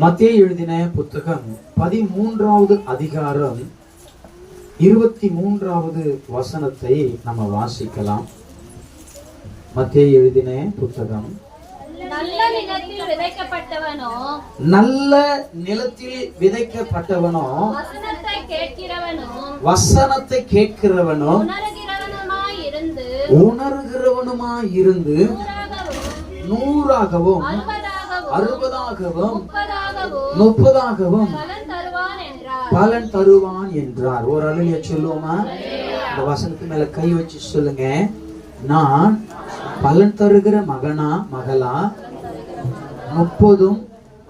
மத்தேயு எழுதின புத்தகம் 13வது அதிகாரம் 23வது வசனத்தை நம்ம வாசிக்கலாம். மத்தேயு எழுதின புத்தகம். நல்ல நிலத்தில் விதைக்கப்பட்டவனோ வசனத்தை கேட்கிறவனோ உணர்கிறவனுமாய் இருந்து 100ஆகவும் 60ஆகவும் 30ஆகவும் பலன் தருவான் என்றார். ஒரு அல்லேலூயா சொல்லுவோமா? இந்த வசனத்து மேல கை வச்சு சொல்லுங்க. நான் பலன் தருகிற மகனா மகளா 30,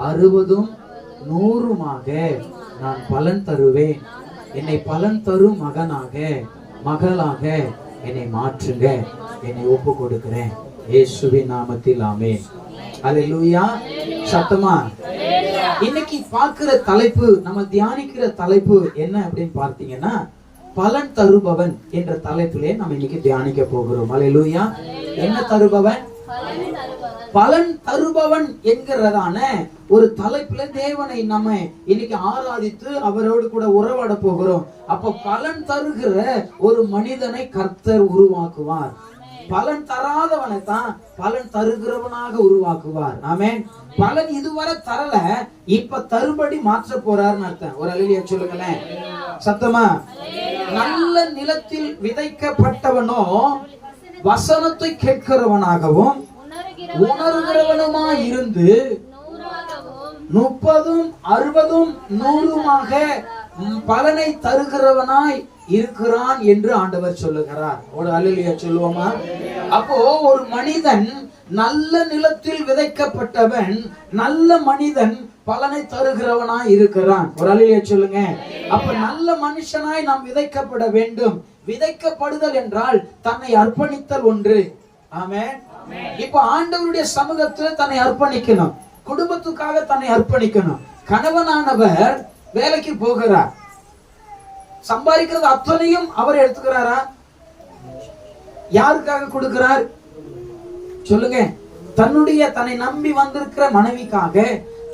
60, 100மாக நான் பலன் தருவேன். என்னை பலன் தரும் மகனாக மகளாக என்னை மாற்றுங்க. என்னை ஒப்பு கொடுக்கிறேன் இயேசுவின் நாமத்தில். ஆமென். அல்லேலூயா. சத்தமா. இன்னைக்கு பார்க்கிற தலைப்பு, நம்ம தியானிக்கிற தலைப்பு என்ன அப்படின்னு பார்த்தீங்கன்னா, பலன் தருபவன் என்ற தலைப்பிலே நம்ம இன்னைக்கு தியானிக்க போகிறோம். அல்லேலூயா. என்ன தருபவன்? பலன் தருபவன் என்கிறதான ஒரு தலைப்புல தேவனை நம்ம இன்னைக்கு ஆராதித்து அவரோடு கூட உறவாட போகிறோம். அப்ப பலன் தருகிற ஒரு மனிதனை கர்த்தர் உருவாக்குவார். பலன் தராதவனை தான் பலன் தருகிறவனாக உருவாக்குவார். ஆமென். பலன் இதுவரை தரல, இப்ப தருபடி மாற்ற போறாருன்னு அர்த்தம். ஒரு அல்லேலூயா சொல்லுங்களேன் சத்தமா. நல்ல நிலத்தில் விதைக்கப்பட்டவனோ வசனத்தை கேட்கிறவனாகவும் உணர்கிறவனுமாய் இருந்து 30, 60, 100மாக பலனை தருகிறவனாய் இருக்கிறான் என்று ஆண்டவர் சொல்லுகிறார். ஒரு அல்லேலூயா சொல்லுவோமா? அப்போ ஒரு மனிதன் நல்ல நிலத்தில் விதைக்கப்பட்டவன், நல்ல மனிதன் பலனை தருகிறவனாய் இருக்கிறான். ஒரு அல்லேலூயா சொல்லுங்க. அப்ப நல்ல மனுஷனாய் நாம் விதைக்கப்பட வேண்டும். விதைக்கப்படுதல் என்றால் தன்னை அர்ப்பணித்தல் ஒன்று. ஆமென். இப்ப ஆண்டவருடைய சமூகத்துல தன்னை அர்ப்பணிக்கணும், குடும்பத்துக்காக தன்னை அர்ப்பணிக்கணும். கணவனானவர் வேலைக்கு போகிறார், சம்பாதிக்கிறது அத்தனையும் அவர் எடுத்துக்கிறாரா? யாருக்காக கொடுக்கிறார் சொல்லுங்க? தன்னை நம்பி வந்திருக்கிற மனைவிக்காக,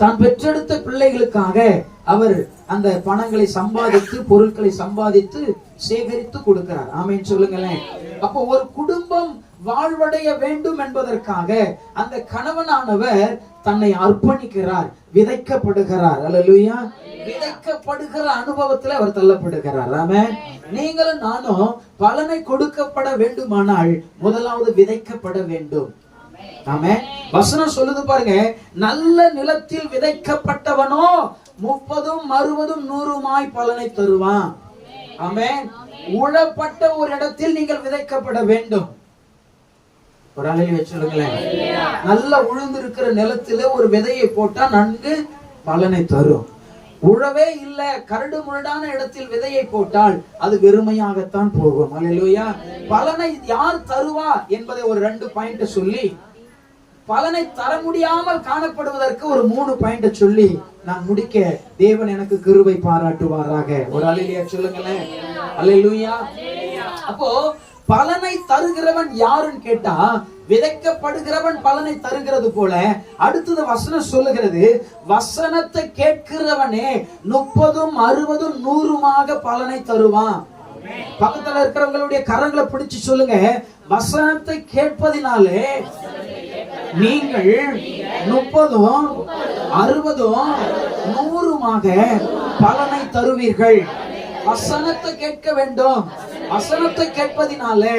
தான் பெற்றெடுத்த பிள்ளைகளுக்காக அவர் அந்த பணங்களை சம்பாதித்து, பொருட்களை சம்பாதித்து சேகரித்து கொடுக்கிறார். ஆமென் சொல்லுங்களேன். அப்போ ஒரு குடும்பம் வாழ்வடைய வேண்டும் என்பதற்காக அந்த கணவனானவர் தன்னை அர்ப்பணிக்கிறார், விதைக்கப்படுகிறார். அல்லேலூயா. விதைக்கப்படுகிற அனுபவத்துல அவர் தள்ளப்படுகிறார். ஆமென். நீங்களும் நானும் பலனை கொடுக்கப்பட வேண்டுமானால் முதலாவது விதைக்கப்பட வேண்டும். ஆமென். வசனம் சொல்லுது பாருங்க, நல்ல நிலத்தில் விதைக்கப்பட்டவனோ 30, 60, 100மாய் பலனை தருவான். ஆமென். உழப்பட்ட ஒரு இடத்தில் நீங்கள் விதைக்கப்பட வேண்டும். ஒரு அல்லேலூயா சொல்லுங்களேன். நல்ல உழுந்து இருக்கிற நிலத்தில ஒரு விதையை போட்டா நன்கு பலனை தரும். உழவே இல்ல, கரடு முரடான இடத்தில் விதையை போட்டால் அது வெறுமையாகத்தான் போகும். அல்லேலூயா. பலனை யார் தருவா என்பதை ஒரு 2 பாயிண்ட் சொல்லி, பலனை தர முடியாமல் காணப்படுவதற்கு ஒரு 3 பாயிண்ட் சொல்லி நான் முடிக்க தேவன் எனக்கு கிருபை பாராட்டுவாராக. ஒரு அல்லேலூயா சொல்லுங்களேன். அல்லேலூயா. அப்போ பலனை தருகிறவன் யாருன்னு கேட்டா, விதைக்கப்படுகிறவன் பலனை தருகிறது போல அடுத்தது வசனம் சொல்லுகிறது, வசனத்தை கேட்கிறவனே 30, 60, 100மாக பலனை தருவான். பக்கத்துல இருக்கிறவங்களுடைய கரங்களை பிடிச்சு சொல்லுங்க, வசனத்தை கேட்பதினாலே நீங்கள் 30, 60, 100மாக பலனை தருவீர்கள். வசனத்தை கேட்க வேண்டும். வசனத்தை கேட்பதினாலே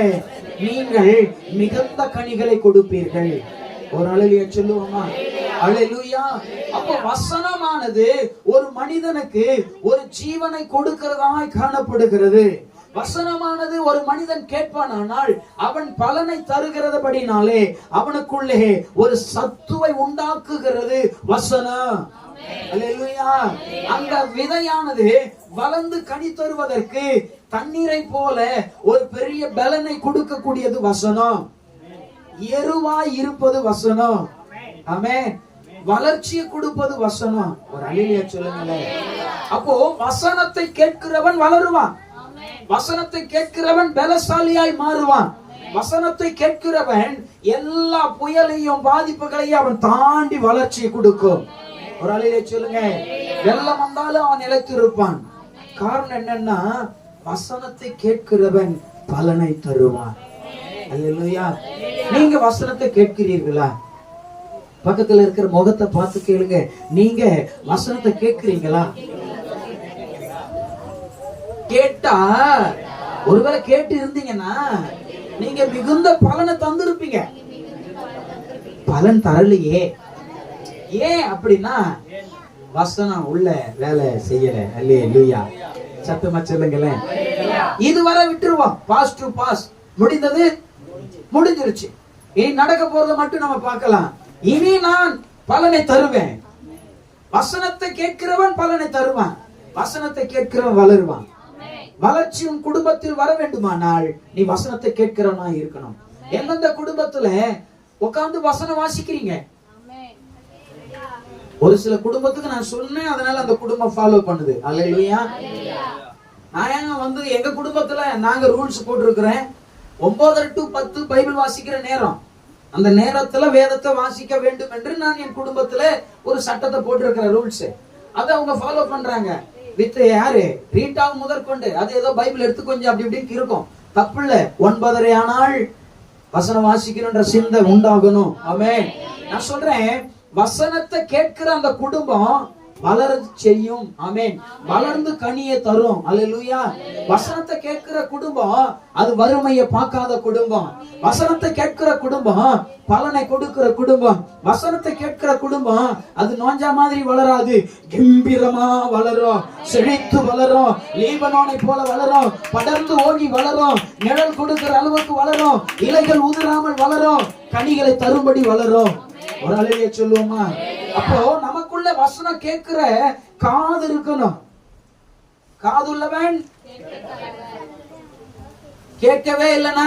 நீங்கள் மிகுந்த கனிகளை கொடுப்பீர்கள். ஒரு அல்லேலூயா சொல்லுவோமா? அல்லேலூயா. அப்ப வசனமானது ஒரு மனிதனுக்கு ஒரு ஜீவனை கொடுக்கிறதாய் காணப்படுகிறது. வசனமானது ஒரு மனிதன் கேட்பானால் அவன் பலனை தருகிறதுபடினாலே அவனுக்குள்ளே ஒரு சத்துவை உண்டாக்குகிறது வசனம். அல்லேலூயா. அந்த விதையானது வளர்ந்து கனி தருவதற்கு தண்ணீரை போல ஒரு பெரிய பலனை கொடுக்கக்கூடியது வசனம். எருவாய் இருப்பது வசனம். ஆமென். வளர்ச்சியை கொடுப்பது வசனம். ஒரு அல்லேலூயா சொல்லுங்களேன். அப்போ வசனத்தை கேட்கிறவன் வளருவான். வசனத்தை கேட்கிறவன் பலசாலியாய் மாறுவான். வசனத்தை கேட்கிறவன் எல்லா புயலையும் பாதிப்புகளையும் அவன் தாண்டி வளர்ச்சியை கொடுக்கும். ஒரு அலையிலே சொல்லுங்க. வெள்ளம் வந்தாலும் அவன் நிலைத்திருப்பான். காரணம் என்னன்னா, வசனத்தை கேட்கிறவன் பலனை தருவான். அல்லேலூயா. நீங்க வசனத்தை கேட்கிறீர்களா? பக்கத்துல இருக்கிற முகத்தை பார்த்து கேளுங்க, நீங்க வசனத்தை கேட்கிறீங்களா? கேட்டா, ஒருவேளை கேட்டு இருந்தீங்கன்னா நீங்க மிகுந்த பலனை தந்திருப்பீங்க. பலன் தரலையே. ஏன் அப்படின்னா, வசனம் உள்ள வேலை செய்யல. அல்லேலூயா. சத்தமா சொல்லுங்களேன். இதுவரை விட்டுருவோம். பாஸ் டு பாஸ், முடிந்தது முடிஞ்சிருச்சு. இனி நடக்க போறதை மட்டும் நம்ம பார்க்கலாம். இனி நான் பலனை தருவேன். வசனத்தை கேட்கிறவன் பலனை தருவான். வசனத்தை கேட்கிறவன் வளருவான். வளர்ச்சி உன் குடும்பத்தில் வர வேண்டுமானால் நீ வசனத்தை கேட்கிறவனா இருக்கணும். எந்தெந்த குடும்பத்துல உட்கார்ந்து வசனம் வாசிக்கிறீங்க? ஒரு சில குடும்பத்துக்கு நான் சொன்னேன், அதனால அந்த குடும்பம் ஃபாலோ பண்ணுது. அல்லேலூயா. நான் எங்க குடும்பத்துல நாங்க ரூல்ஸ் போட்டிருக்கிறேன். 9 to 10 பைபிள் வாசிக்கிற நேரம். அந்த நேரத்துல வேதத்தை வாசிக்க வேண்டும் என்று நான் என் குடும்பத்துல ஒரு சட்டத்தை போட்டிருக்கிற ரூல்ஸ். அதை அவங்க ஃபாலோ பண்றாங்க. வித் யாரு? ரீட்டாவும் முதற்கொண்டு. அது ஏதோ பைபிள் எடுத்து கொஞ்சம் அப்படி இப்படி இருக்கும். தப்பு இல்ல. 9:30 ஆனால் வசனம் வாசிக்கணும்ன்ற சிந்தை உண்டாகணும். ஆமென். நான் சொல்றேன், வசனத்தை கேட்கிற அந்த குடும்பம் வளர செய்யும். ஆமென். வளர்ந்து கனியை தரும். அல்லேலூயா. வசனத்தை கேட்கிற குடும்பம் அது வறுமையை பார்க்காத குடும்பம். வசனத்தை கேட்கிற குடும்பம் பலனை கொடுக்கிற குடும்பம். வசனத்தை கேட்கிற குடும்பம் அது நோஞ்சா மாதிரி வளராது, கம்பீரமா வளரும், செழித்து வளரும், லீபனோனை போல வளரும், படர்ந்து ஓங்கி வளரும், நிழல் கொடுக்கிற அளவுக்கு வளரும், இலைகள் உதிராமல் வளரும், கனிகளை தரும்படி வளரும். ஒரு அலையை சொல்லுவோமா? அப்போ நமக்குள்ள வசனம் கேட்கிற காது இருக்கணும். காது உள்ளவன் கேட்கவே இல்லைனா,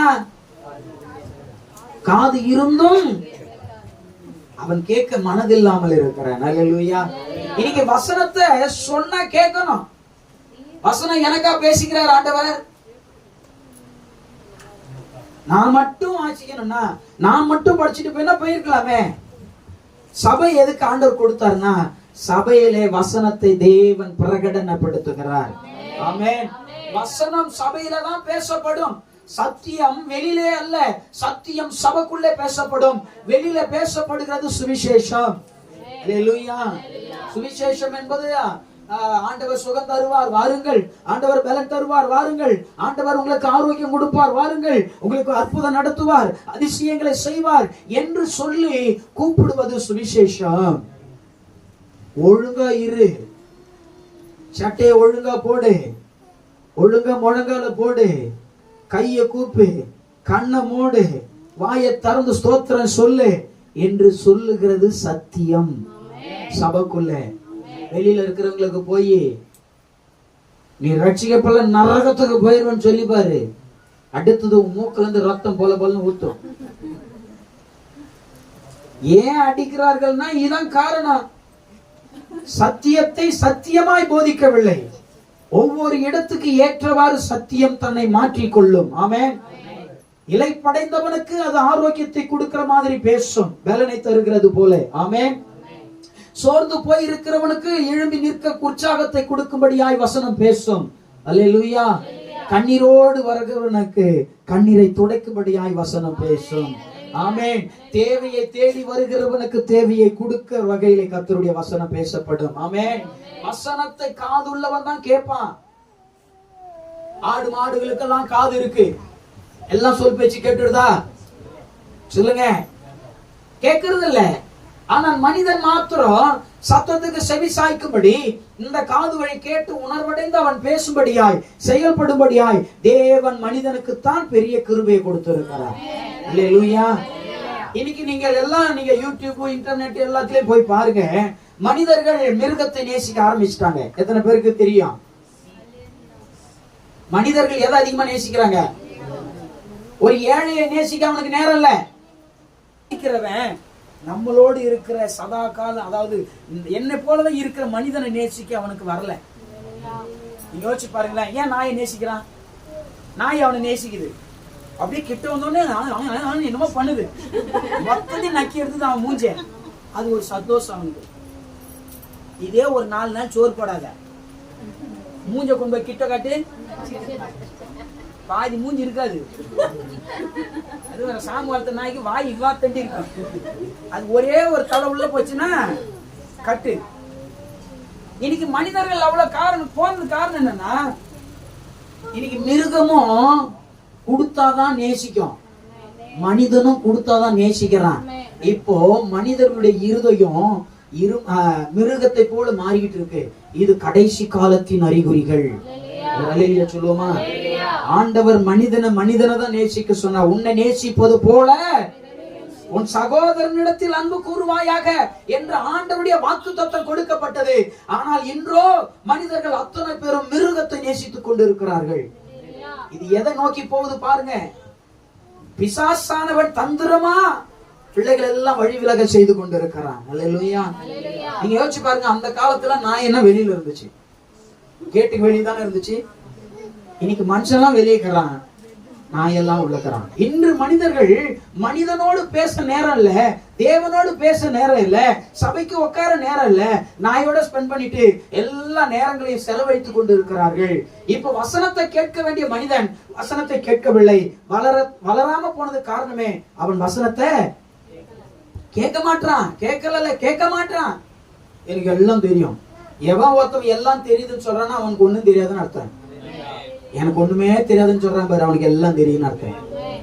காது இருந்தும் அவன் கேட்க மனதில்லாமல் இருக்கிறான். அல்லேலூயா. இன்னைக்கு வசனத்தை சொன்னா கேட்கணும். வசனம் எனக்கா பேசிக்கிறார் ஆண்டவர். நான் மட்டும் வாசிக்கணும்னா, நான் மட்டும் படிச்சுட்டு போயினா போயிருக்கலாமே. சபை எதுக்கு ஆண்டவர் கொடுத்தார்னா, சபையிலே வசனத்தை தேவன் பிரகடனப்படுத்துகிறார். ஆமென். வசனம் சபையில தான் பேசப்படும். சத்தியம் வெளியிலே அல்ல, சத்தியம் சபைக்குள்ளே பேசப்படும். வெளியில பேசப்படுகிறது சுவிசேஷம். அல்லேலூயா. சுவிசேஷம் என்பது ஆண்டவர் சுகம் தருவார், வாருங்கள். ஆண்டவர் பலன் தருவார், வாருங்கள். ஆண்டவர் உங்களுக்கு ஆரோக்கியம் கொடுப்பார், வாருங்கள். உங்களுக்கு அற்புதம் நடத்துவார், அதிசயங்களை செய்வார் என்று சொல்லி கூப்பிடுவது சுவிசேஷம். ஒழுங்கா இரு, சட்டையை ஒழுங்கா போடு, ஒழுங்கா முழங்கால போடு, கைய கூப்பு, கண்ணை மூடு, வாயை திறந்து ஸ்தோத்திரம் சொல்லு என்று சொல்லுகிறது சத்தியம். சபைக்குள்ள வெளியில இருக்கிறவங்களுக்கு போய் நீ ரட்சிக்கப்படல நரகத்துக்கு போயிருவன்னு சொல்லி பாரு, அடுத்தது மூக்குல இருந்து ரத்தம் போல போல ஊத்தும். ஏன் அடிக்கிறார்கள்னா இதுதான் காரணம். சத்தியத்தை சத்தியமாய் போதிக்கவில்லை. ஒவ்வொரு இடத்துக்கு ஏற்றவாறு சத்தியம் தன்னை மாற்றிக்கொள்ளும். ஆமென். இலை படைந்தவனுக்கு அது ஆரோக்கியத்தை கொடுக்கிற மாதிரி பேசும், பலனை தருகிறது போல. ஆமென். சோர்ந்து போய் இருக்கிறவனுக்கு எழும்பி நிற்க உற்சாகத்தை கொடுக்கும்படியாய் வசனம் பேசும். அல்லேலூயா. கண்ணீரோடு வருகிறவனுக்கு கண்ணீரை துடைக்கும்படியாய் வசனம் பேசும். ஆமென். தேவையை தேடி வருகிறவனுக்கு தேவையை கொடுக்க வகையிலே கர்த்தருடைய வசனம் பேசப்படும். ஆமென். வசனத்தை காதுள்ளவன் தான் கேட்பான். ஆடு மாடுகளுக்கெல்லாம் காது இருக்கு, எல்லாம் சொல் பேச்சு கேட்டுடுதா? சொல்லுங்க, கேட்கறது இல்ல. ஆனால் மனிதன் மாத்திரம் சத்தத்துக்கு செவி சாய்க்கும்படி இந்த காது வழி கேட்டு உணர்வடைந்து அவன் பேசும்படியாய் செயல்படும்படியாய் தேவன் மனிதனுக்கு தான் பெரிய கிருபையை கொடுத்திருக்கிறார். அல்லேலூயா. இன்னைக்கு நீங்க எல்லாம் நீங்க யூடியூப் இன்டர்நெட் எல்லாத்துலயும் போய் பாருங்க, மனிதர்கள் மிருகத்தை நேசிக்க ஆரம்பிச்சிட்டாங்க. எத்தனை பேருக்கு தெரியும்? மனிதர்கள் எதை அதிகமா நேசிக்கிறாங்க? ஒரு ஏழையை நேசிக்க அவனுக்கு நேரம் இல்ல. நம்மளோடு இருக்கிற சதா காலம், அதாவது என்னை போலவே இருக்கிற மனிதனை நேசிக்க அவனுக்கு வரல. யோசிச்சு பாருங்களேன். ஏன் நாயை நேசிக்கிறான்? நாய் அவனை நேசிக்குது. அப்படியே கிட்ட வந்தோடனே என்னமோ பண்ணுது, மொத்தத்தையும் நக்கி எடுத்து அவன் மூஞ்ச. அது ஒரு சந்தோஷம் அவனுக்கு. இதே ஒரு 4 நாள் சோறு போடாத, மூஞ்ச கொண்டு போய் கிட்ட காட்டு, பாதி மூஞ்சி இருக்காது. அது வேற சாமி வளர்த்த நாய்க்கு வாய் இவ்வா தண்டி இருக்கும். அது ஒரே ஒரு தலை உள்ள போச்சுன்னா கட்டு. இன்னைக்கு மனிதர்கள் அவ்வளவு போனது காரணம் என்னன்னா, இன்னைக்கு மிருகமும் கொடுத்தாதான் நேசிக்கும், மனிதனும் கொடுத்தாதான் நேசிக்கிறான். இப்போ மனிதர்களுடைய இருதயம் மிருகத்தை போல மாறிக்கிட்டு இருக்கு. இது கடைசி காலத்தின் அறிகுறிகள். சொல்லுவோமா? ஆண்டவர் மனிதனை தான் நேசிக்க சொன்னா. உன்னை நேசிப்பது போல உன் சகோதரனிடத்தில் அன்பு கூறுவாயாக என்று ஆண்டவருடைய வாக்குத்தத்தம் கொடுக்கப்பட்டது. ஆனால் இன்றோ மனிதர்கள் அத்தனை பேரும் மிருகத்தை நேசித்துக் கொண்டிருக்கிறார்கள். இது எதை நோக்கி போகுது பாருங்க. பிசாசானவன் தந்திரமா பிள்ளைகள் எல்லாம் வழி விலக செய்து கொண்டிருக்கிறான். அல்லேலூயா. நீங்க யோசிச்சு பாருங்க, அந்த காலத்துல நாய் என்ன வெளியில இருந்துச்சு, கேட்டுக்கு வெளியே தானே இருந்துச்சு. இன்னைக்கு மனுஷன்லாம் வெளியேக்கிறான், நாயெல்லாம் உள்ளக்கிறான். இன்று மனிதர்கள் மனிதனோடு பேச நேரம் இல்ல, தேவனோடு பேச நேரம் இல்ல, சபைக்கு உட்கார நேரம் இல்ல, நாயோட ஸ்பெண்ட் பண்ணிட்டு எல்லா நேரங்களையும் செலவழித்துக் கொண்டு இருக்கிறார்கள். இப்ப வசனத்தை கேட்க வேண்டிய மனிதன் வசனத்தை கேட்கவில்லை. வளராம போனது காரணமே அவன் வசனத்தை கேட்க மாட்டான். கேட்க மாட்டான். எனக்கு எல்லாம் தெரியும். எவன் ஒருத்தவன் எல்லாம் தெரியுதுன்னு சொல்றான்னா அவனுக்கு ஒண்ணும் தெரியாதுன்னு அர்த்தம். எனக்கு ஒண்ணுமே தெரியாதுன்னு சொல்றான் பாரு, அவனுக்கு எல்லாம் தெரியும்னு அர்த்தம்.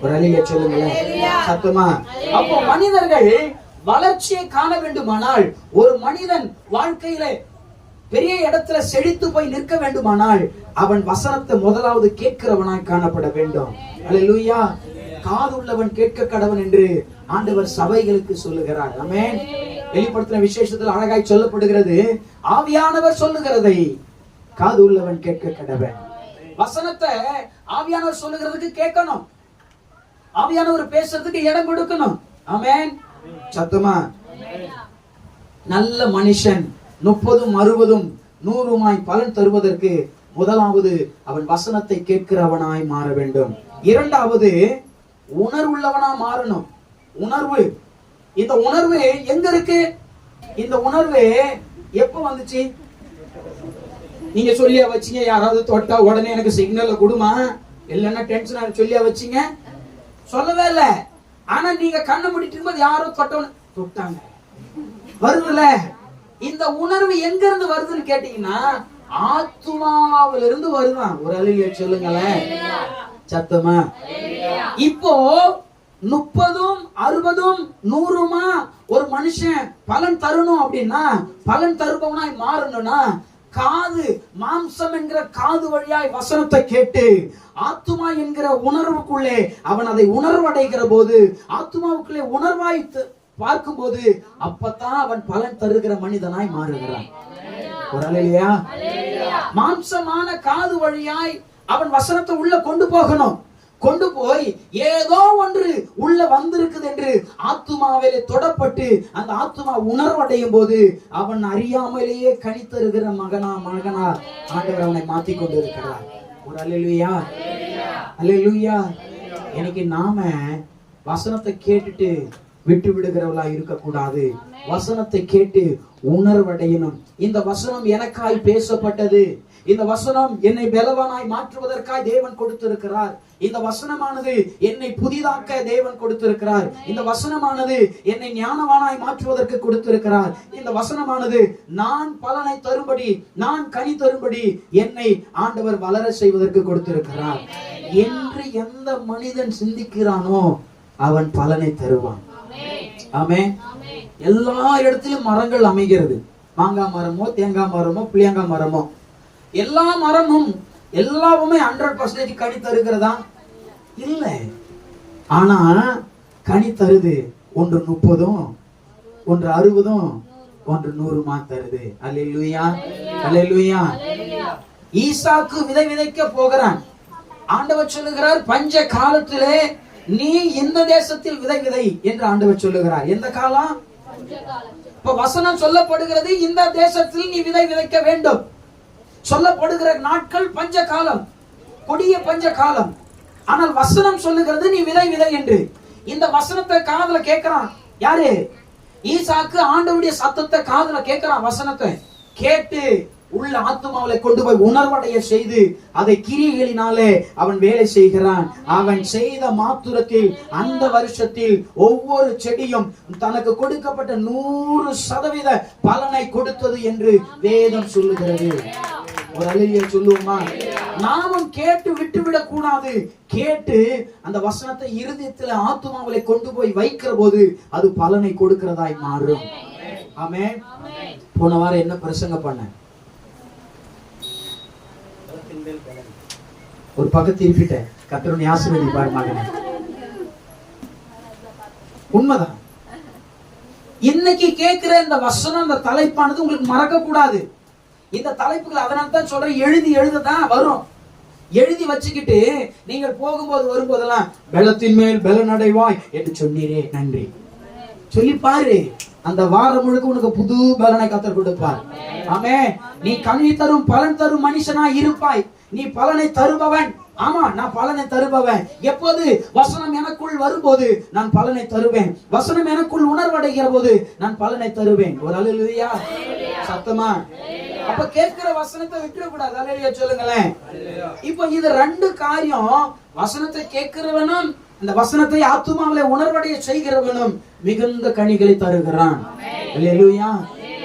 ஒரு அழிய சொல்லுங்களேன் சத்தமா. அப்போ மனிதர்கள் வளர்ச்சியை காண வேண்டுமானால், ஒரு மனிதன் வாழ்க்கையில பெரிய இடத்துல செழித்து போய் நிற்க வேண்டுமானால் அவன் வசனத்தை முதலாவது கேட்கிறவனாய் காணப்பட வேண்டும். அல்லேலூயா. காது உள்ளவன் கேட்க கடவன் என்று ஆண்டவர் சபைகளுக்கு சொல்லுகிறார். ஆமென். வெளிப்படுத்தின விசேஷத்தில் அழகாய் சொல்லப்படுகிறது, ஆவியானவர் சொல்லுகிறதை காது உள்ளவன் கேட்க கடவன். வசனத்தை ஆவியானவர் சொல்லுகிறதுக்கு கேட்கணும், ஆவியானவர் பேசுறதுக்கு இடம் கொடுக்கணும். ஆமென். சத்தமா. நல்ல மனுஷன் 30, 60, 100 பலன் தருவதற்கு முதலாவது அவன் வசனத்தை கேட்கிறவனாய் மாற வேண்டும். இரண்டாவது உணர்வுள்ளவனா மாறணும். உணர்வு. இந்த உணர்வு எங்க இருக்கு? இந்த உணர்வு எப்ப வந்துச்சு? நீங்க சொல்லியா வச்சீங்க? யாராவது தொட்டா உடனே எனக்கு சிக்னல் கொடுமா, இல்லன்னா டென்ஷன் சொல்லியா வச்சீங்க? சொல்லவே இல்ல. ஆனா நீங்க கண்ணை மூடிட்டு இருக்கும்போது யாரோ தொட்டாங்க, வருதுல. இந்த உணர்வு எங்க இருந்து வருதுன்னு கேட்டீங்கன்னா ஆத்துமாவில இருந்து வருதான். ஒரு அழிய சொல்லுங்களேன் சத்தமா. இப்போ 30, 60, 100 ஒரு மனுஷன் பலன் தரணும் அப்படின்னா, பலன் தருபவனாய் மாறணும்னா காது, மாம்சம் என்கிற காது வழியாய் வசனத்தை கேட்டு ஆத்துமா என்கிற உணர்வுக்குள்ளே அவன் அதை உணர்வடைகிற போது, ஆத்துமாவுக்குள்ளே உணர்வாய் பார்க்கும் போது அப்பதான் அவன் பலன் தருகிற மனிதனாய் மாறுகிறான். ஒரு அல்லேலூயா. மாம்சமான காது வழியாய் அவன் வசனத்தை உள்ள கொண்டு போகணும். கொண்டு போய் ஏதோ ஒன்று உள்ள வந்திருக்குது என்று ஆத்துமாவிலே தொடப்பட்டு அந்த ஆத்துமா உணர்வடையும் போது அவன் அறியாமலேயே கனித்தருகிற மகனா ஆண்டவர் அவனை மாத்தி கொண்டு இருக்கிறார். ஒரு அல்லேலூயா. அல்லேலூயா. எனக்கு நாம வசனத்தை கேட்டுட்டு விட்டு விடுகிறவளா இருக்கக்கூடாது. வசனத்தை கேட்டு உணர்வடையணும். இந்த வசனம் எனக்காய் பேசப்பட்டது. இந்த வசனம் என்னை பலவானாய் மாற்றுவதற்காய் தேவன் கொடுத்திருக்கிறார். இந்த வசனமானது என்னை புதிதாக்க தேவன் கொடுத்திருக்கிறார். இந்த வசனமானது என்னை ஞானவானாய் மாற்றுவதற்கு கொடுத்திருக்கிறார். இந்த வசனமானது நான் பலனை தரும்படி, நான் கனி தரும்படி என்னை ஆண்டவர் வளர செய்வதற்கு கொடுத்திருக்கிறார் என்று எந்த மனிதன் சிந்திக்கிறானோ அவன் பலனை தருவான். ஆமென். எல்லா இடத்திலும் மரங்கள் அமைகிறது. மாங்காய் மரமோ, தேங்காய் மரமோ, புளியங்காய் மரமோ, எல்லா மரமும் எல்லாமே 100% கனி தருகிறதா? இல்ல. ஆனா கனி தருது. ஒன்று 30, ஒன்று 60, ஒன்று 100 தருது. அல்லேலூயா. அல்லேலூயா. ஈசாக்கு விதை விதைக்க போகிறான். ஆண்டவர் சொல்லுகிறார், பஞ்ச காலத்திலே நீ இந்த தேசத்தில் விதை விதை என்று ஆண்டவர் சொல்லுகிறார். எந்த காலம்? இப்ப வசனம் சொல்லப்படுகிறது, இந்த தேசத்தில் நீ விதை விதைக்க வேண்டும். சொல்லப்படுகிற நாட்கள் பஞ்ச காலம், கொடிய பஞ்ச காலம். ஆனால் வசனம் சொல்லுகிறது நீ விதை விதை என்று. இந்த வசனத்தை காதுல கேட்கிறான் யாரு? ஈசாக்கு ஆண்டவருடைய சத்தத்தை காதுல கேட்கிறான். வசனத்தை கேட்டு உள்ள ஆத்துமாவிலே கொண்டு போய் உணர்வடைய செய்து அதை கிரியைகளினாலே அவன் வேலை செய்கிறான். அவன் செய்த மாத்திரத்தில் அந்த வருஷத்தில் ஒவ்வொரு செடியும் தனக்கு கொடுக்கப்பட்ட 100% பலனை கொடுத்தது என்று வேதம் சொல்லுகிறது. ஒரு அல்லேலூயா சொல்லுவோமா? நாமும் கேட்டு விட்டுவிடக் கூடாது. கேட்டு அந்த வசனத்தை இருதயத்தில் ஆத்துமாவிலே கொண்டு போய் வைக்கிற போது அது பலனை கொடுக்கிறதாய் மாறும். ஆமென். போன வாரம் என்ன பிரசங்க பண்ண? ஒரு பக்கம் திருப்பிட்டேன். கர்த்தருடைய ஆசீர்வதிப்பார் மகனே. உண்மைதான். இன்னைக்கு கேட்கிற இந்த வசனம், இந்த தலைப்பானது உங்களுக்கு மறக்க கூடாது. இந்த தலைப்புகள் அதனால தான் சொல்றேன், எழுததான் வரும். எழுதி வச்சுக்கிட்டு நீங்கள் போகும்போது வரும்போதெல்லாம் பெலத்தின் மேல் பெலன் அடைவாய் என்று சொன்னீரே, நன்றி சொல்லி பாரு. அந்த வாரம் முழுக்க உனக்கு புது பலனை கர்த்தர் கொடுப்பார். ஆமென். நீ கனி தரும் பலன் தரும் மனுஷனா இருப்பாய். நீ பலனை தருபவன். ஆமா, நான் பலனை தருபவன். எப்போது? வசனம் எனக்குள் வரும்போது நான் பலனை தருவேன். வசனம் எனக்குள் உணர்வடைகிற போது நான் பலனை தருவேன். ஒரு அல்லேலூயா சத்தமா. அப்ப கேட்கிற வசனத்தை விட்டுற கூடாது. அல்லேலூயா சொல்லுங்களேன். இப்போ இது ரெண்டு காரியம். வசனத்தை கேட்கிறவனும் அந்த வசனத்தை ஆத்துமாவிலே உணர்வடைய செய்கிறவனும் மிகுந்த கனிகளை தருகிறான். அல்லேலூயா.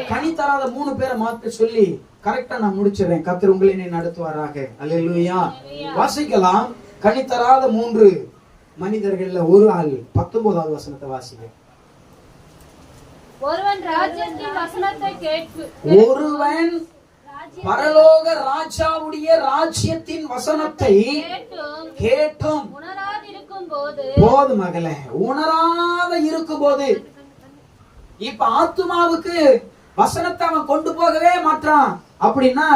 கனி தராத 3 பேரை மாத்த சொல்லி கரெக்டா நான் முடிச்சிடுறேன். கர்த்தர் உங்களை நடத்துவாராக. அல்லேலூயா. வாசிக்கலாம். கனி தராத 3 மனிதர்கள்ல ஒரு ஆள் 19வது வசனத்தை வாசிங்க. ஒருவன் ராஜ்யத்தின் வசனத்தை கேட்டு, ஒருவன் பரலோக ராஜாவுடைய ராஜ்யத்தின் வசனத்தை கேட்டும் உணராதிருக்கும் போது, போது மகளே, உணராத இருக்கும் போது. இப்ப ஆத்துமாவுக்கு வசனத்தை அவன் கொண்டு போகவே மாட்டான் அப்படின்னா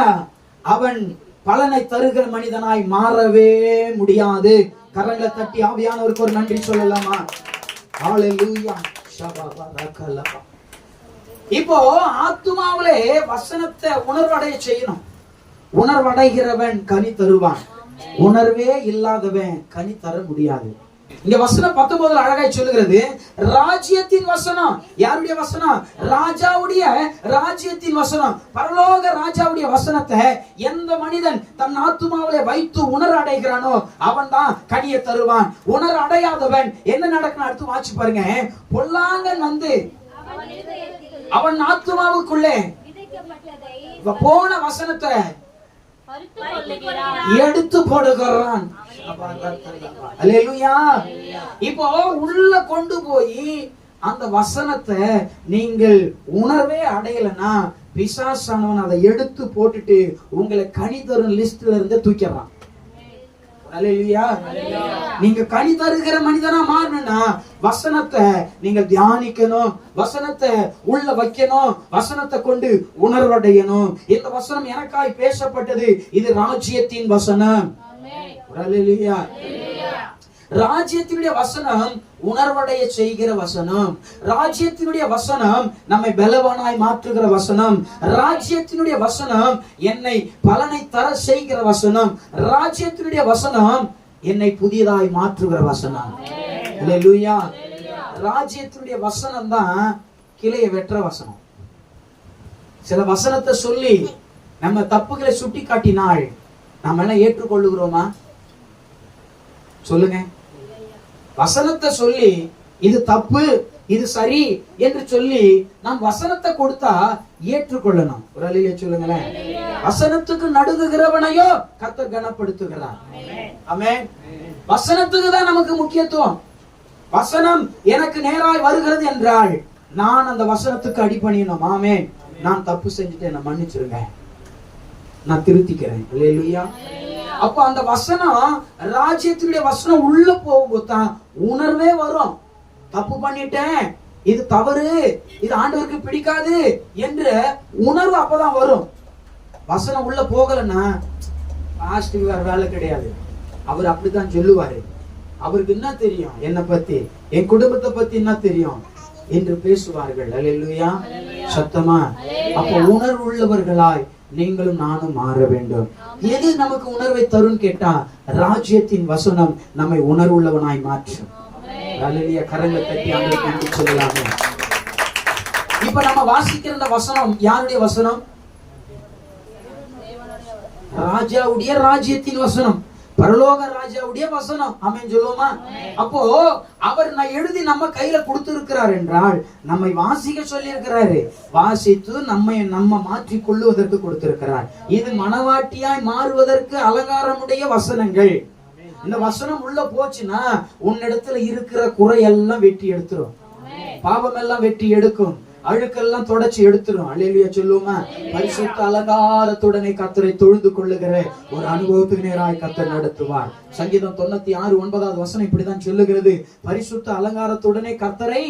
அவன் பலனை தருகிற மனிதனாய் மாறவே முடியாது. கரங்களை தட்டி ஆவியானவருக்கு ஒரு நன்றி சொல்லலாமா? ஹalleluya. இப்போ ஆத்துமாவிலே வசனத்தை உணர்வடைய செய்யணும். உணர்வடைகிறவன் கனி தருவான். உணர்வே இல்லாதவன் கனி தர முடியாது. இங்க வசனம் 19 அழகாய் சொல்லுகிறது, ராஜ்யத்தின் வசனம். யாருடைய வசனம்? ராஜாவுடைய ராஜ்யத்தின் வசனம். பரலோக ராஜாவுடைய வசனத்தை எந்த மனிதன் தன் ஆத்துமாவிலே வைத்து உணர அடைகிறானோ அவன் தான் கனியை தருவான். உணர அடையாதவன் என்ன நடக்கும்? அடுத்து வாட்சி பாருங்க. பொல்லாங்கன் வந்து அவன் ஆத்துமாவுக்குள்ளே போன வசனத்தை எடுத்து போடுகிறான். அல்லேலூயா. இப்போ உள்ள கொண்டு போய் அந்த வசனத்தை நீங்கள் உணர்வே அடையலன்னா பிசாசானவன் அதை எடுத்து போட்டுட்டு உங்களை கனி தரும் லிஸ்ட்ல இருந்து தூக்கிடுறான். அல்லேலூயா. நீங்க கனி தருகிற மனிதனா மாறணும்னா வசனத்தை நீங்க தியானிக்கணும், வசனத்தை உள்ள வைக்கணும், வசனத்தை கொண்டு உணர்வடையணும். இந்த வசனம் எனக்காய் பேசப்பட்டது. இது ராஜ்யத்தின் வசனம். அல்லேலூயா. ராஜ்யத்தினுடைய வசனம் உணர்வடைய செய்கிற வசனம். ராஜ்யத்தினுடைய வசனம் நம்மை பலவானாய் மாற்றுகிற வசனம். ராஜ்யத்தினுடைய வசனம் என்னை பலனை தர செய்கிற வசனம். ராஜ்யத்தினுடைய வசனம் என்னை புதியதாய் மாற்றுகிற வசனம். அல்லேலூயா. ராஜ்யத்தினுடைய வசனம் தான் கிளைய வெற்ற வசனம். சில வசனத்தை சொல்லி நம்ம தப்புகளை சுட்டி காட்டினால் நம்ம எல்லாம் ஏற்றுக்கொள்ளுகிறோமா? சொல்லுங்க. வசனத்தை சொல்லி இது தப்பு இது சரி என்று சொல்லி நாம் வசனத்தை கொடுத்தா ஏற்றுக்கொள்ளணும். ஒரு அல்லேலூயா சொல்லுங்களேன். வசனத்துக்கு நடுங்குகிறவனையோ கர்த்தர் கனப்படுத்துகிறார். ஆமென். வசனத்துக்கு தான் நமக்கு முக்கியத்துவம். வசனம் எனக்கு நேராய் வருகிறது என்றால் நான் அந்த வசனத்துக்கு அடிபணியணும். ஆமென். நான் தப்பு செஞ்சுட்டேன், என்ன மன்னிச்சிருங்க, நான் திருத்திக்கிறேன். அல்லேலூயா. அப்ப அந்த வசனம், ராஜ்யத்தினுடைய வசனம் உள்ள போகும்போது தான் உணர்வே வரும். தப்பு பண்ணிட்டேன், இது தவறு, இது ஆண்டவருக்கு பிடிக்காது என்ற உணர்வு அப்பதான் வரும். வசனம் உள்ள போகலன்னா பாஸ்டருக்கு வேற வேலை கிடையாது. அவர் அப்படித்தான் சொல்லுவாரு. அவருக்கு என்ன தெரியும் என்னை பத்தி, என் குடும்பத்தை பத்தி என்ன தெரியும் என்று பேசுவார்கள். அல்லேலூயா. சத்தமா. அப்ப உணர்வு உள்ளவர்களாய் நீங்களும் நானும் மாற வேண்டும். எது நமக்கு உணர்வை தரும் கேட்டா ராஜ்யத்தின் வசனம் நம்மை உணர்வுள்ளவனாய் மாற்றும். அல்லேலூயா. கரங்களை தட்டி ஆண்டவருக்கு நன்றி சொல்லலாமே. இப்ப நம்ம வாசிக்கிற இந்த வசனம் யாருடைய வசனம்? ராஜாவுடைய ராஜ்யத்தின் வசனம், பரலோக ராஜாவுடைய வசனம். ஆமென் சொல்லுவோமா? அப்போ அவர் நான் எழுதி நம்ம கையில கொடுத்திருக்கிறார் என்றால் நம்மை வாசிக்க சொல்லி இருக்கிறாரு. வாசித்து நம்ம மாற்றி கொள்ளுவதற்கு கொடுத்திருக்கிறார். இது மனவாட்டியாய் மாறுவதற்கு அலங்காரமுடைய வசனங்கள். இந்த வசனம் உள்ள போச்சுன்னா உன்னிடத்துல இருக்கிற குறையெல்லாம் வெட்டி எடுத்துரும், பாவம் எல்லாம் வெட்டி எடுக்கும், அழுக்கெல்லாம் தொடச்சி எடுத்துரும். அல்லேலூயா சொல்லுவோமா? பரிசுத்த அலங்காரத்துடனே கர்த்தரை தொழுது கொள்ளுகிற ஒரு அனுபவத்துக்கு நேராய் கர்த்தர் நடத்துவார். சங்கீதம் 96:9 வசனம் இப்படிதான் சொல்லுகிறது, பரிசுத்த அலங்காரத்துடனே கர்த்தரை.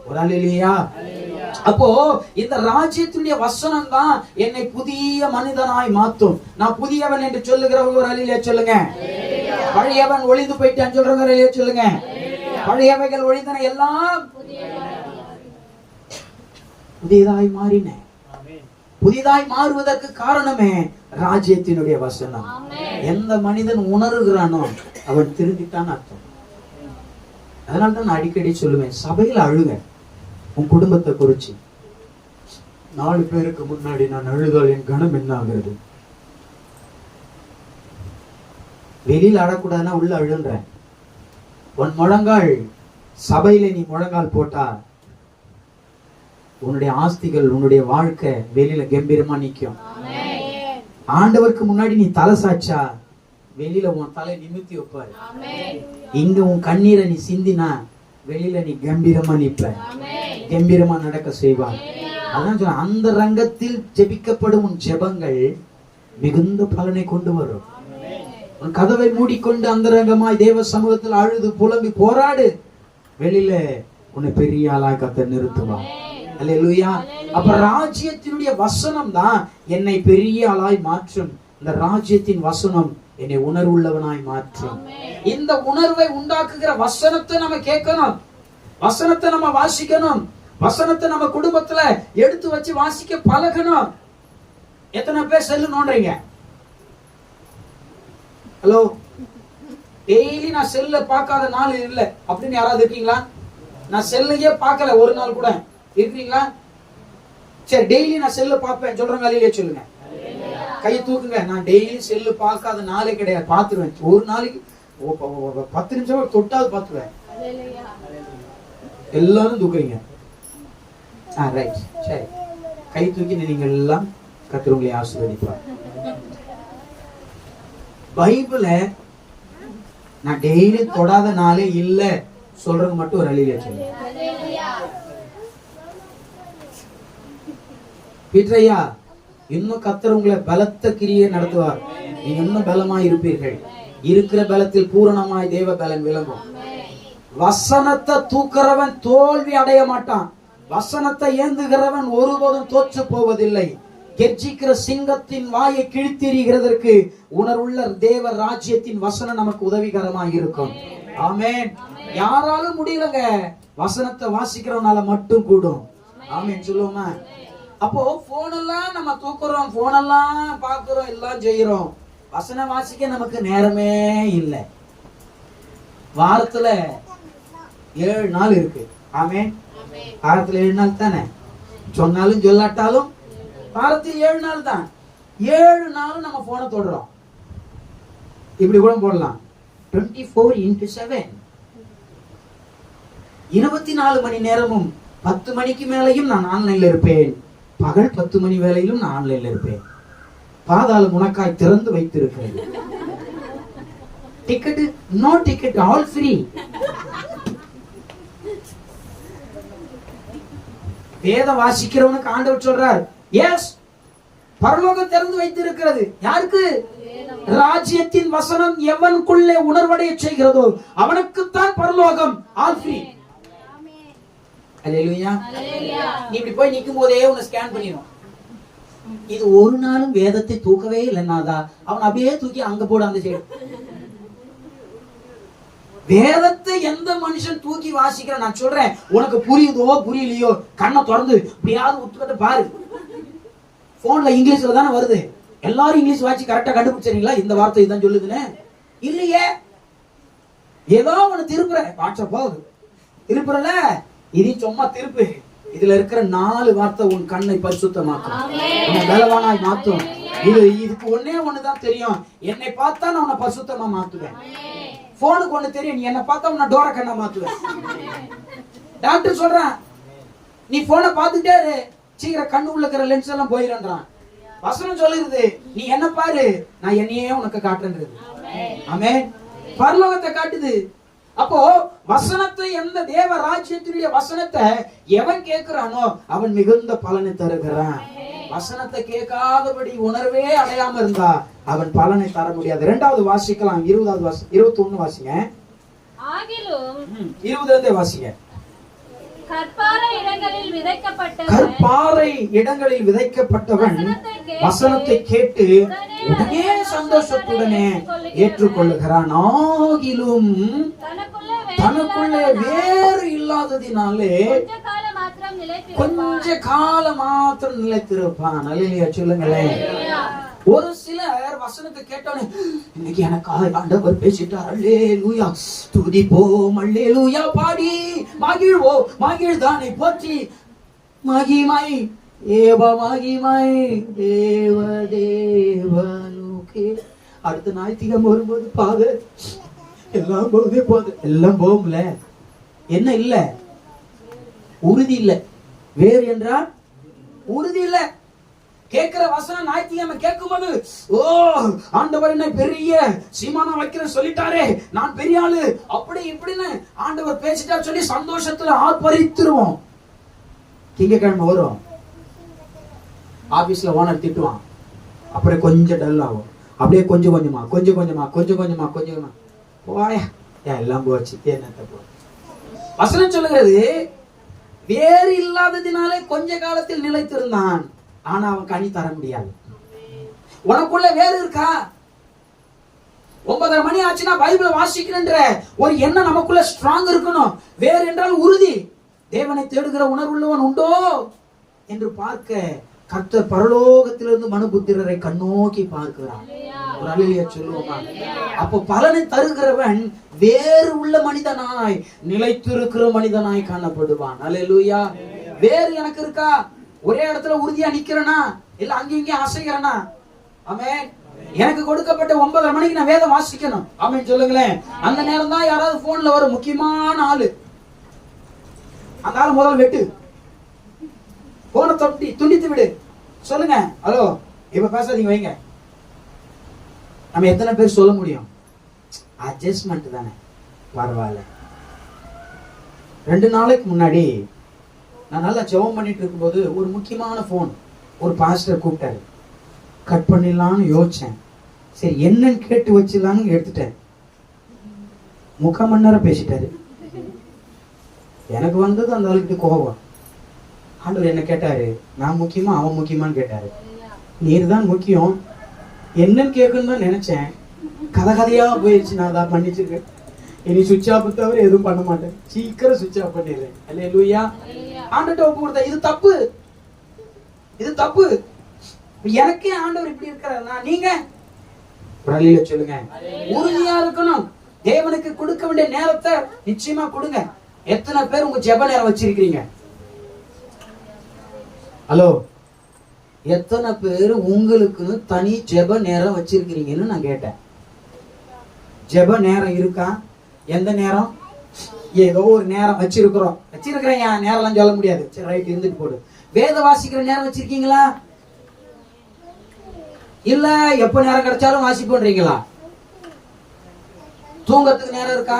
ஒரு அல்லேலூயா. அப்போ இந்த ராஜ்யத்துடைய வசனம் தான் என்னை புதிய மனிதனாய் மாற்றும். நான் புதியவன் என்று சொல்லுகிறவங்க ஒரு அல்லேலூயா சொல்லுங்க. பழையவன் ஒளிந்து போயிட்டான்னு சொல்றவங்க அல்லேலூயா சொல்லுங்க. பழையவைகள் ஒழிந்தன, எல்லாம் புதியதாய் மாறின. புதியதாய் மாறுவதற்கு காரணமே ராஜ்யத்தினுடைய வசனம். எந்த மனிதன் உணர்கிறானோ அவன் திருந்திட்டான் அர்த்தம். அதனால்தான் நான் அடிக்கடி சொல்லுவேன், சபையில அழுங்க உன் குடும்பத்தை குறிச்சு. 4 பேருக்கு முன்னாடி நான் அழுதால் என் கணம் என்ன ஆகிறது? வெளியில அழக்கூடாதுன்னா உள்ள அழுன்றேன். உன் முழங்கால் சபையில நீ முழங்கால் போட்டா உன்னுடைய ஆஸ்திகள், உன்னுடைய வாழ்க்கை வெளியில கம்பீரமா நிக்கும். ஆண்டவருக்கு முன்னாடி நீ தலை சாச்சா வெளியில உன் தலை நிமித்தி வைப்பாரு. இங்க உன் கண்ணீரை நீ சிந்தினா வெளியில நீ கம்பீரமா நிப்ப, கம்பீரமா நடக்க செய்வார். அதான் சொல்ல, அந்த ரங்கத்தில் ஜெபிக்கப்படும் உன் ஜெபங்கள் மிகுந்த பலனை கொண்டு வரும். உன் கதவை மூடிக்கொண்டு அந்த ரங்கமாய் தேவ சமூகத்தில் அழுது புலம்பி போராடு, வெளியில உன்னை பெரிய ஆளாய் கர்த்தர் நிறுத்துவார். அல்லேலூயா. அப்ப ராஜ்யத்தினுடைய வசனம் தான் என்னை பெரிய ஆளாய் மாற்றும். இந்த ராஜ்யத்தின் வசனம் என்னை உணர்வுள்ளவனாய் மாற்றும். இந்த உணர்வை உண்டாக்குகிற வசனத்தை நம்ம கேட்கணும், வசனத்தை நம்ம வாசிக்கணும், வசனத்தை நம்ம குடும்பத்துல எடுத்து வச்சு வாசிக்க பழகணும். எத்தனை பேர் செல்லு நோண்டுறீங்க? ஹலோ, டெய்லி நான் செல்ல பார்க்காத நாள் இல்ல அப்படின்னு யாராவது இருக்கீங்களா? நான் செல்லையே பார்க்கல ஒரு நாள் கூட இருக்கீங்களா? சரி, டெய்லி நான் செல்லு பார்ப்பேன் சொல்றேங்க, அல்லேலூயா சொல்லுங்க. கை தூக்குங்க. நான் டெய்லி செல்லு பார்க்காத நாளே கிடையாது, பார்த்துருவேன். ஒரு நாளைக்கு 10 நிமிஷம் தொட்டாவது பார்த்துருவேன். எல்லாரும் தூக்குறீங்க. ரைட், சரி. கை தூக்கி நீங்க எல்லாம் கர்த்தர் உங்களை ஆசீர்வதிப்பார். பைபிள நான் டெய்லி தொடாத நாளே இல்ல சொல்றவங்க மட்டும் ஒரு அல்லேலூயா சொல்லுங்க. பீட்டரையா, இன்னும் கர்த்தர் உங்களை பலத்த கிரியை நடத்துவார். நீங்க இன்னும் பலமா இருப்பீர்கள். இருக்கிற பலத்தில் பூரணமாய் தேவ பலன் விளங்கும். வசனத்தை தூக்குறவன் தோல்வி அடைய மாட்டான். வசனத்தை ஏந்துகிறவன் ஒருபோதும் தோற்று போவதில்லை. கெர்ச்சிக்கிற சிங்கத்தின் வாயை கிழித்தெறிகிறதற்கு உணர்வுள்ள தேவ ராஜ்யத்தின் வசனம் நமக்கு உதவிகரமாக இருக்கும். ஆமென். யாராலும் முடியலங்க, வசனத்தை வாசிக்கிறவனால மட்டும் கூடும். ஆமென் சொல்லுவோமா? அப்போ போன் எல்லாம் நம்ம தூக்குறோம், போன் எல்லாம் பாக்குறோம், எல்லாம் செய்யறோம். வசனம் வாசிக்க நமக்கு நேரமே இல்லை. வாரத்துல 7 நாள் இருக்கு. ஆமென். வாரத்துல 7 நாள் தானே, சொன்னாலும் சொல்லாட்டாலும் வாரத்தில் 7 நாள் தான். 7 நாளும் நம்ம போனை தொடுறோம். இப்படி கூட போடலாம், 24x7, 24 மணி நேரமும். 10 மணிக்கு மேலையும் நான் ஆன்லைன்ல இருப்பேன், பகல் 10 மணி வேளையிலும் நான் ஆன்லைன்ல இருப்பேன். பாதாளம் உனக்காய் திறந்து வைத்திருக்கிறது. Ticket, no ticket, all free. வேதம் வாசிக்கிறவனுக்கு ஆண்டவர் சொல்றார், எஸ், பரலோகம் திறந்து வைத்திருக்கிறது. யாருக்கு? ராஜ்யத்தின் வசனம் எவனுக்குள்ளே உணர்வடைய செய்கிறதோ அவனுக்குத்தான் பரலோகம், ஆல் ஃப்ரீ. அல்லேலூயா. நீ இப்படி போய் நிக்கும் போதே உன்னை ஸ்கேன் பண்ணிடும். இது ஒரு நாளும் வேதத்தை தூக்கவே இல்லைன்னாதா அவன் அப்படியே தூக்கி அங்க போட அந்த சைடு. வேதத்தை எந்த மனுஷன் தூக்கி வாசிக்கிற, நான் சொல்றேன், உனக்கு புரியுதோ புரியலையோ கண்ணை திறந்து இப்படியாவது உத்துக்கிட்டு பாரு. போன்ல இங்கிலீஷ்ல தானே வருது, எல்லாரும் இங்கிலீஷ் வாசி கரெக்டா கண்டுபிடிச்சீங்களா? இந்த வார்த்தை இதுதான் சொல்லுதுன்னு இல்லையே. ஏதோ ஒண்ணு திருப்புற, வாட்ஸ்அப் போகுது திருப்புறல, இது சும்மா திருப்பு. இதுல இருக்கிற 4 வார்த்தை உன் கண்ணை பரிசுத்தமாக்கும், உன்னை பலவானாய் மாற்றும், இதுக்கு ஒன்னே ஒண்ணுதான் தெரியும், என்னை பார்த்தா நான் உன்னை பசுத்தமா மாத்துவேன். போனுக்கு ஒண்ணு தெரியும், நீ என்ன பார்த்தா உன்னை டோர கண்ணா மாத்துவேன். டாக்டர் சொல்றான், நீ போனை பார்த்துட்டே இரு, சீக்கிரம் கண்ணு உள்ள இருக்கிற லென்ஸ் எல்லாம் போயிடுன்றான். வசனம் சொல்லுது, நீ என்ன பாரு, நான் என்னையே உனக்கு காட்டுறது. ஆமென். பரலோகத்தை காட்டுது. அப்போ வசனத்தை, எந்த தேவ ராஜ்யத்தினுடைய வசனத்தை எவன் கேட்கிறானோ அவன் மிகுந்த பலனை தருகிறான். வசனத்தை கேட்காதபடி உணர்வே அடையாம இருந்தா அவன் பலனை தர முடியாது. 2வது வாசிக்கலாம், 21 வாசிங்க. ஆகிலும் 20 வாசிங்க. கற்பாறை இடங்களில் விதைக்கப்பட்டவன் வசனத்தை கேட்டு உடனே சந்தோஷத்துடனே ஏற்றுக்கொள்ளுகிறான். ஆகிலும் தனக்குள்ளே வேறு இல்லாததினாலே கொஞ்ச காலம் மாத்திரம் நிலைத்திருப்பான். அல்லேலூயா சொல்லுங்களேன். ஒரு சிலர் வசனத்தை கேட்டோன்னே, இன்னைக்கு எனக்கு ஆண்டவர் பேசிட்டார், அல்லேலூயா துதிப்போம், அல்லேலூயா பாடி மகிழ்வோம், மகிழ்தானை போற்றி மகிமை ஏவ மகிமை தேவ தேவனுக்கே. அடுத்த ஞாயிற்றுக்கிழமை வரும்போது பாது எல்லாம் போகுதே, போகுது எல்லாம் போகும்ல. என்ன இல்ல? உறுதி இல்ல. வேறு என்றால் உறுதி இல்ல. கேட்கிற வசனம் ஞாயிற்றுக்கிழமை கேட்கும்போது, ஓ ஆண்டவர் என்ன பெரிய சீமானம் வைக்கிறேன் சொல்லிட்டாரே, நான் பெரிய ஆளு அப்படி இப்படின்னு ஆண்டவர் பேசிட்டார் சொல்லி சந்தோஷத்துல ஆர்ப்பரித்துருவோம். திங்கக்கிழமை வரும், ஆபீஸ்ல ஓனர் திட்டுவான், அப்புறம் கொஞ்சம் டல் ஆகும், அப்படியே கொஞ்சம் கொஞ்சமா போயா எல்லாம் போச்சு. என்னத்த போ. வசனம் சொல்லுகிறது, வேறு இல்லாததினாலே கொஞ்ச காலத்தில் நிலைத்திருந்தான், ஆனா அவன் கனி தர முடியாது. உனக்குள்ள வேறு இருக்கா? 9:30 மணி ஆச்சுன்னா பைபிளை வாசிக்கிறன்ற ஒரு எண்ணம் நமக்குள்ள ஸ்ட்ராங் இருக்கணும். வேறு என்றால் உறுதி. தேவனை தேடுகிற உணர்வுள்ளவன் உண்டோ என்று பார்க்க கர்த்தர் பரலோகத்திலிருந்து மனுபுத்திரரை கண்ணோக்கி பார்க்கிறார். ஒரு அல்லேலூயா சொல்லுவோமா? அப்போ பலனை தருகிறவன் வேறு உள்ள மனிதனாய், நிலைத்திருக்கிற மனிதனாய் காணப்படுவான். அல்லேலூயா. வேறு எனக்கு இருக்கா? ஒரே இடத்துல உறுதியா நிக்கிறனா, இல்ல அங்கேயும் அசைக்கிறனா? ஆமென். எனக்கு கொடுக்கப்பட்ட 9:30 மணிக்கு நான் வேதம் வாசிக்கணும். ஆமென் சொல்லுங்களேன். அந்த நேரம் தான் யாராவது போன்ல வரும், முக்கியமான ஆளு. அந்த ஆளு முதல் வெட்டு, போனை துண்டித்து விடு. சொல்லுங்க, ஹலோ இப்ப பேசாதீங்க வைங்க. நம்ம எத்தனை பேர் சொல்ல முடியும்? அட்ஜஸ்ட்மெண்ட் தானே, பரவாயில்ல. 2 நாளைக்கு முன்னாடி நான் நல்லா ஜெபம் பண்ணிட்டு இருக்கும்போது ஒரு முக்கியமான போன், ஒரு பாஸ்டர் கூப்பிட்டாரு. கட் பண்ணிடலான்னு யோசிச்சேன். சரி என்னன்னு கேட்டு வச்சிடலான்னு எடுத்துட்டேன். 3/4 மணி நேரம் பேசிட்டாரு. எனக்கு வந்தது அந்த அளவுக்கு கோபம். ஆண்டவர் என்ன கேட்டாரு, நான் முக்கியமா அவன் முக்கியமான்னு கேட்டாரு. நீர் தான் முக்கியம், என்னன்னு கேட்கணும்னு தான் நினைச்சேன். கதையா போயிடுச்சு. நான் தான் பண்ணிச்சிருக்கேன். இனி சுவிட்ச் ஆஃப் தவிர எதுவும் பண்ண மாட்டேன். சீக்கிரம் சுவிட்ச் ஆஃப் பண்ணிடுறேன். அல்லேலூயா. ஆண்டவர்ட்ட ஒப்பு கொடுத்தா இது தப்பு, இது தப்பு. எனக்கே ஆண்டவர் இப்படி இருக்கிறாருன்னா நீங்க சொல்லுங்க. உறுதியா இருக்கணும். தேவனுக்கு கொடுக்க வேண்டிய நேரத்தை நிச்சயமா கொடுங்க. எத்தனை பேர் உங்க ஜெப நேரம் வச்சிருக்கீங்க? ஹலோ, எத்தனை பேர் உங்களுக்கு தனி ஜெப நேரம் வச்சிருக்கிறீங்கன்னு நான் கேட்டேன். ஜெப நேரம் இருக்கா? எந்த நேரம்? ஏதோ ஒரு நேரம் வச்சிருக்கிறேன். என் நேரம் எல்லாம் சொல்ல முடியாது. சரி ரைட், இருந்துட்டு போடு. வேத வாசிக்கிற நேரம் வச்சிருக்கீங்களா? இல்ல எப்ப நேரம் கிடைச்சாலும் வாசி பண்றீங்களா? தூங்கறதுக்கு நேரம் இருக்கா?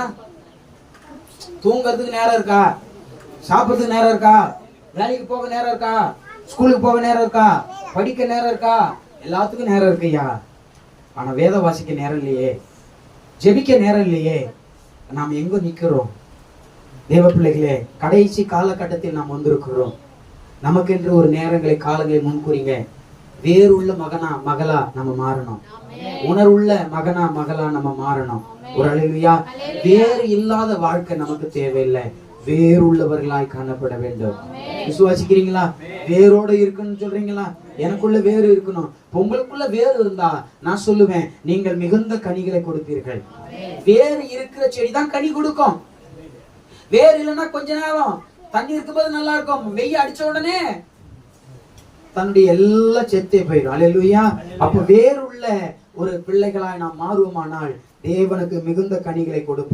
தூங்கறதுக்கு நேரம் இருக்கா? சாப்பிட்றதுக்கு நேரம் இருக்கா? வேலைக்கு போக நேரம் இருக்கா? ஸ்கூலுக்கு போக நேரம் இருக்கா? படிக்க நேரம் இருக்கா? எல்லாத்துக்கும் நேரம் இருக்குயா. ஆனா வேத வாசிக்க நேரம் இல்லையே, ஜெபிக்க நேரம் இல்லையே. நாம் எங்க நிக்கிறோம்? தேவ பிள்ளைகளே, கடைசி காலகட்டத்தில் நாம் வந்திருக்கிறோம். நமக்கென்று ஒரு நேரங்களை, காலங்களை முன்கூறிங்க. வேறுள்ள மகனா மகளா நம்ம மாறணும். உணர்வுள்ள மகனா மகளா நம்ம மாறணும். ஒரு அல்லேலூயா. வேறு இல்லாத வாழ்க்கை நமக்கு தேவையில்லை. வேறுள்ளவர்களாய் காணப்பட வேண்டும். விசுவாசிக்கிறீங்களா? வேரோட இருக்குன்னு சொல்றீங்களா? எனக்குள்ள வேறு இருக்கணும். உங்களுக்குள்ள வேறு இருந்தா நான் சொல்லுவேன், நீங்கள் மிகுந்த கனிகளை கொடுப்பீர்கள். வேறு இருக்கிற செடி தான் கனி கொடுக்கும். வேறு இல்லைன்னா கொஞ்ச நேரம் தண்ணி இருக்கும்போது நல்லா இருக்கும், வெய்ய அடிச்ச உடனே தன்னுடைய எல்லா செத்தே போயிடும். அல்லேலூயா. அப்ப வேறுள்ள ஒரு பிள்ளைகளாய் நாம் மாறுவோமானால் தேவனுக்கு மிகுந்த கனிகளை கொடுப்போம்.